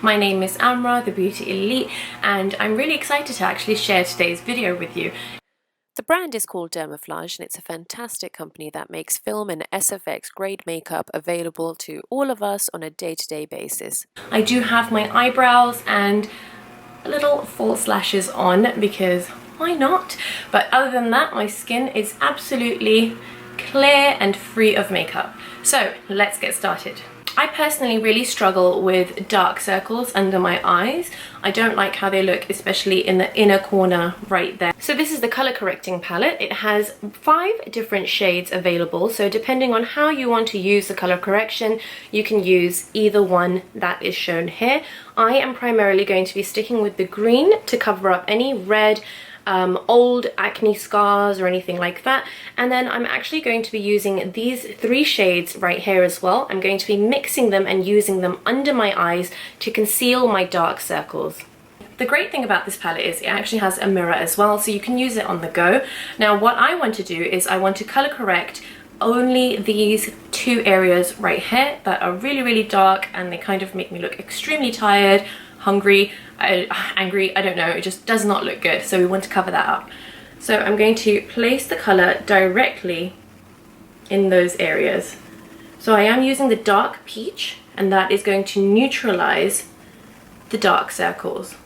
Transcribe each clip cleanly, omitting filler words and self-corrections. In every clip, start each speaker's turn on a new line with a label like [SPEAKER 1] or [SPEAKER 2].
[SPEAKER 1] My name is Amrah, the Beauty Elite, and I'm really excited to actually share today's video with you.
[SPEAKER 2] The brand is called Dermaflage, and it's a fantastic company that makes film and SFX grade makeup available to all of us on a day-to-day basis.
[SPEAKER 1] I do have my eyebrows and little false lashes on because why not? But other than that, my skin is absolutely clear and free of makeup. So let's get started. I personally really struggle with dark circles under my eyes. I don't like how they look, especially in the inner corner right there. So this is the color correcting palette. It has 5 different shades available. So depending on how you want to use the color correction, you can use either one that is shown here. I am primarily going to be sticking with the green to cover up any red, old acne scars or anything like that. And then I'm actually going to be using these 3 shades right here as well. I'm going to be mixing them and using them under my eyes to conceal my dark circles. The great thing about this palette is it actually has a mirror as well, so you can use it on the go. Now what I want to do is I want to color correct only these 2 areas right here that are really dark, and they kind of make me look extremely tired, hungry, angry, I don't know, it just does not look good, so we want to cover that up. So I'm going to place the color directly in those areas. So I am using the dark peach, and that is going to neutralize the dark circles.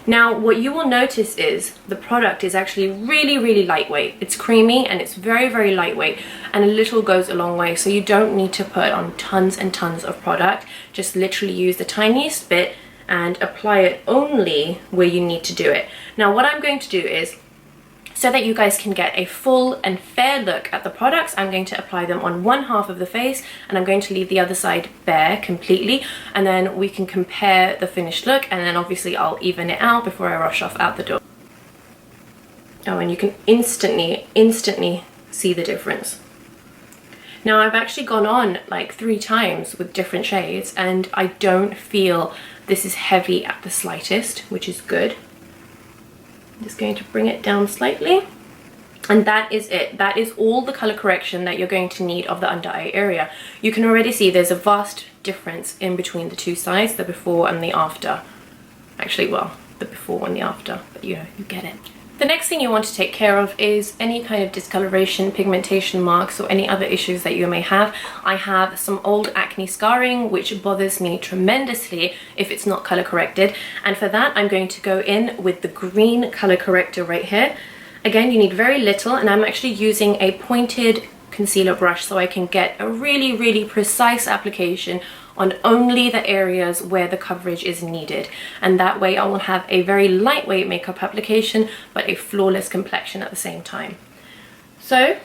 [SPEAKER 1] Now what you will notice is the product is actually really lightweight. It's creamy and it's very lightweight, and a little goes a long way, so you don't need to put on tons and tons of product. Just literally use the tiniest bit and apply it only where you need to do it. Now what I'm going to do is, so that you guys can get a full and fair look at the products, I'm going to apply them on one half of the face, and I'm going to leave the other side bare completely, and then we can compare the finished look, and then obviously I'll even it out before I rush off out the door. Oh, and you can instantly see the difference. Now I've actually gone on like 3 times with different shades, and I don't feel this is heavy at the slightest, which is good. I'm just going to bring it down slightly, and that is it. That is all the color correction that you're going to need of the under eye area. You can already see there's a vast difference in between the 2 sides, the before and the after. Actually, well, the before and the after, but you know, you get it. The next thing you want to take care of is any kind of discoloration, pigmentation marks, or any other issues that you may have. I have some old acne scarring, which bothers me tremendously if it's not color corrected. And for that, I'm going to go in with the green color corrector right here. Again, you need very little, and I'm actually using a pointed concealer brush so I can get a really precise application on only the areas where the coverage is needed, and that way I will have a very lightweight makeup application but a flawless complexion at the same time. So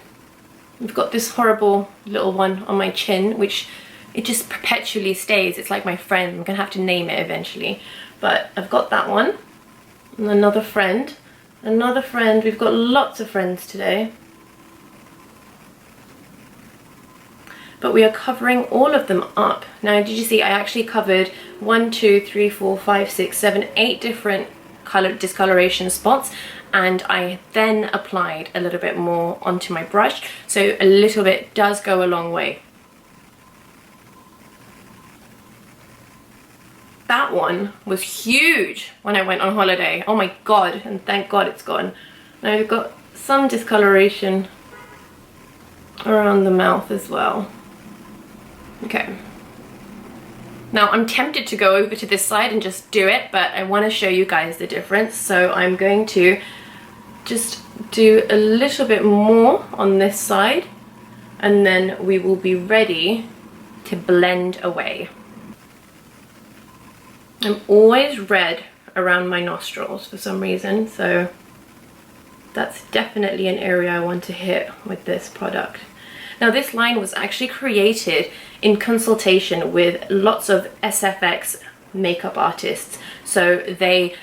[SPEAKER 1] we've got this horrible little one on my chin, which it just perpetually stays. It's like my friend. I'm gonna have to name it eventually, but I've got that one, and another friend. We've got lots of friends today. But we are covering all of them up. Now, did you see I actually covered 1, 2, 3, 4, 5, 6, 7, 8 different color discoloration spots, and I then applied a little bit more onto my brush, so a little bit does go a long way. That one was huge when I went on holiday. Oh my god, and thank god it's gone. Now we've got some discoloration around the mouth as well. Okay, now I'm tempted to go over to this side and just do it, but I want to show you guys the difference, so I'm going to just do a little bit more on this side, and then we will be ready to blend away. I'm always red around my nostrils for some reason, so that's definitely an area I want to hit with this product. Now this line was actually created in consultation with lots of SFX makeup artists. So they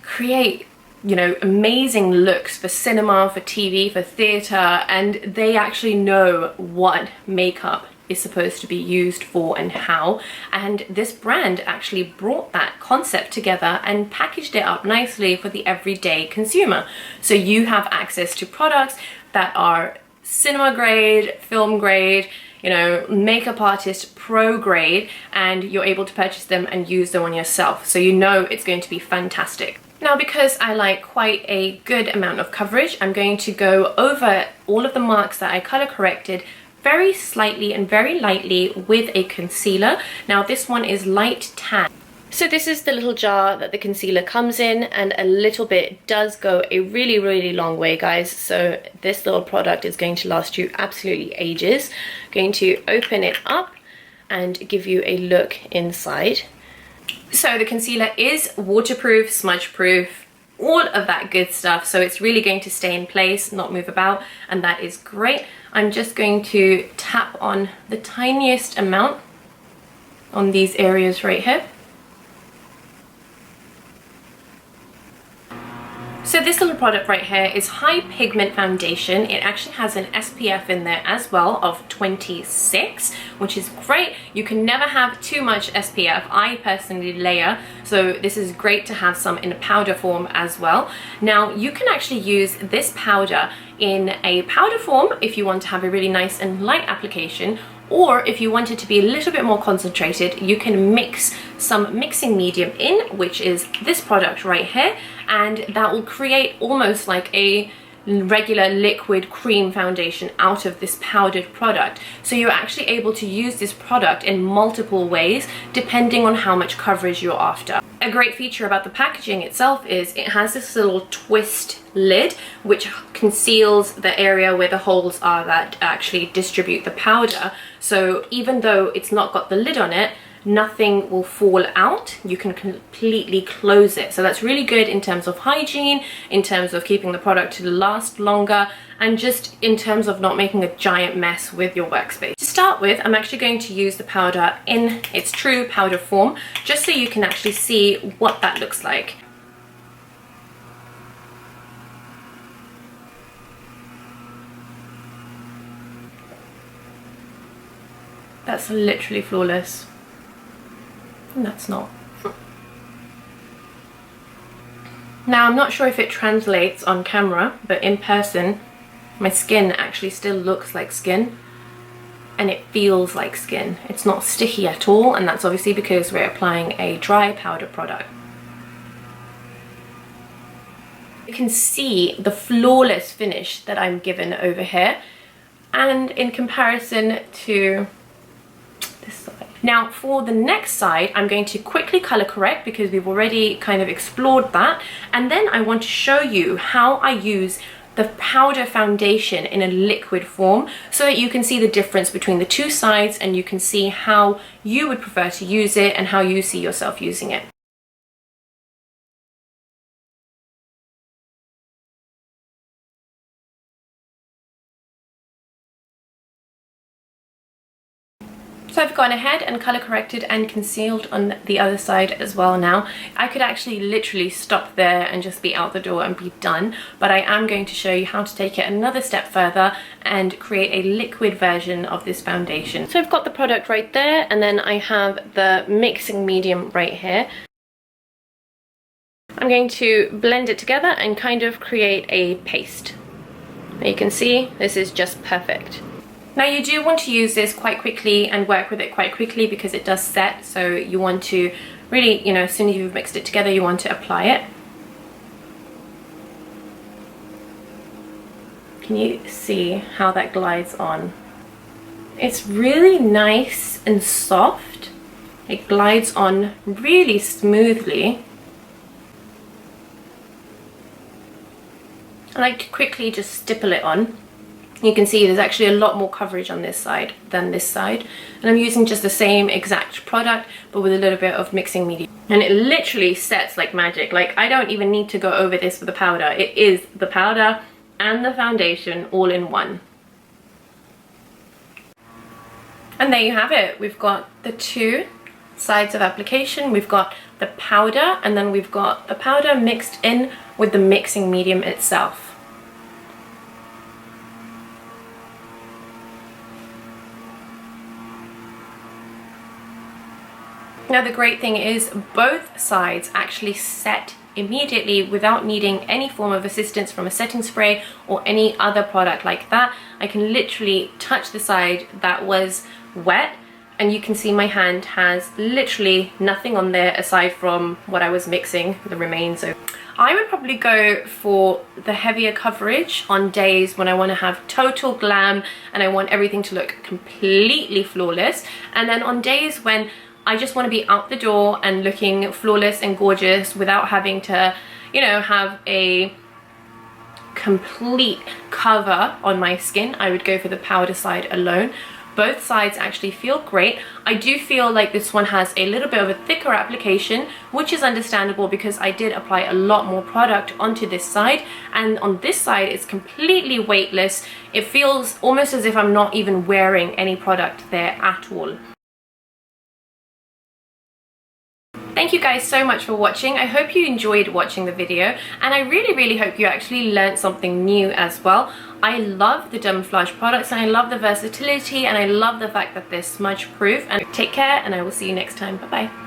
[SPEAKER 1] create, you know, amazing looks for cinema, for TV, for theatre, and they actually know what makeup is supposed to be used for and how. And this brand actually brought that concept together and packaged it up nicely for the everyday consumer. So you have access to products that are cinema grade, film grade, you know, makeup artist pro grade, and you're able to purchase them and use them on yourself, so you know it's going to be fantastic. Now, because I like quite a good amount of coverage, I'm going to go over all of the marks that I color corrected very slightly and very lightly with a concealer. Now this one is light tan. So this is the little jar that the concealer comes in, and a little bit does go a really long way, guys. So this little product is going to last you absolutely ages. I'm going to open it up and give you a look inside. So the concealer is waterproof, smudge proof, all of that good stuff, so it's really going to stay in place, not move about, and that is great. I'm just going to tap on the tiniest amount on these areas right here. So this little product right here is High Pigment Foundation. It actually has an SPF in there as well of 26, which is great. You can never have too much SPF. I personally layer, so this is great to have some in a powder form as well. Now you can actually use this powder in a powder form if you want to have a really nice and light application, or if you want it to be a little bit more concentrated, you can mix some mixing medium in, which is this product right here, and that will create almost like a regular liquid cream foundation out of this powdered product. So you're actually able to use this product in multiple ways depending on how much coverage you're after. A great feature about the packaging itself is it has this little twist lid which conceals the area where the holes are that actually distribute the powder. So even though it's not got the lid on it, nothing will fall out. You can completely close it. So that's really good in terms of hygiene, in terms of keeping the product to last longer, and just in terms of not making a giant mess with your workspace. To start with, I'm actually going to use the powder in its true powder form, just so you can actually see what that looks like. That's literally flawless. And that's not. Now I'm not sure if it translates on camera, but in person my skin actually still looks like skin and it feels like skin. It's not sticky at all, and that's obviously because we're applying a dry powder product. You can see the flawless finish that I'm given over here, and in comparison to this side. Now for the next side, I'm going to quickly color correct because we've already kind of explored that, and then I want to show you how I use the powder foundation in a liquid form so that you can see the difference between the two sides and you can see how you would prefer to use it and how you see yourself using it. So I've gone ahead and color corrected and concealed on the other side as well now. I could actually literally stop there and just be out the door and be done, but I am going to show you how to take it another step further and create a liquid version of this foundation. So I've got the product right there, and then I have the mixing medium right here. I'm going to blend it together and kind of create a paste. You can see this is just perfect. Now you do want to use this quite quickly and work with it quite quickly because it does set, so you want to really, you know, as soon as you've mixed it together, you want to apply it. Can you see how that glides on? It's really nice and soft. It glides on really smoothly. I like to quickly just stipple it on. You can see there's actually a lot more coverage on this side than this side, and I'm using just the same exact product but with a little bit of mixing medium, and it literally sets like magic. Like, I don't even need to go over this with the powder. It is the powder and the foundation all in one. And there you have it. We've got the two sides of application. We've got the powder, and then we've got the powder mixed in with the mixing medium itself. Now the great thing is both sides actually set immediately without needing any form of assistance from a setting spray or any other product like that. I can literally touch the side that was wet, and you can see my hand has literally nothing on there aside from what I was mixing, the remains of. I would probably go for the heavier coverage on days when I want to have total glam and I want everything to look completely flawless. And then on days when I just want to be out the door and looking flawless and gorgeous without having to, you know, have a complete cover on my skin, I would go for the powder side alone. Both sides actually feel great. I do feel like this one has a little bit of a thicker application, which is understandable because I did apply a lot more product onto this side, and on this side it's completely weightless. It feels almost as if I'm not even wearing any product there at all. Thank you guys so much for watching. I hope you enjoyed watching the video, and I really hope you actually learned something new as well. I love the Dermaflage products, and I love the versatility, and I love the fact that they're smudge proof. And take care, and I will see you next time. Bye bye.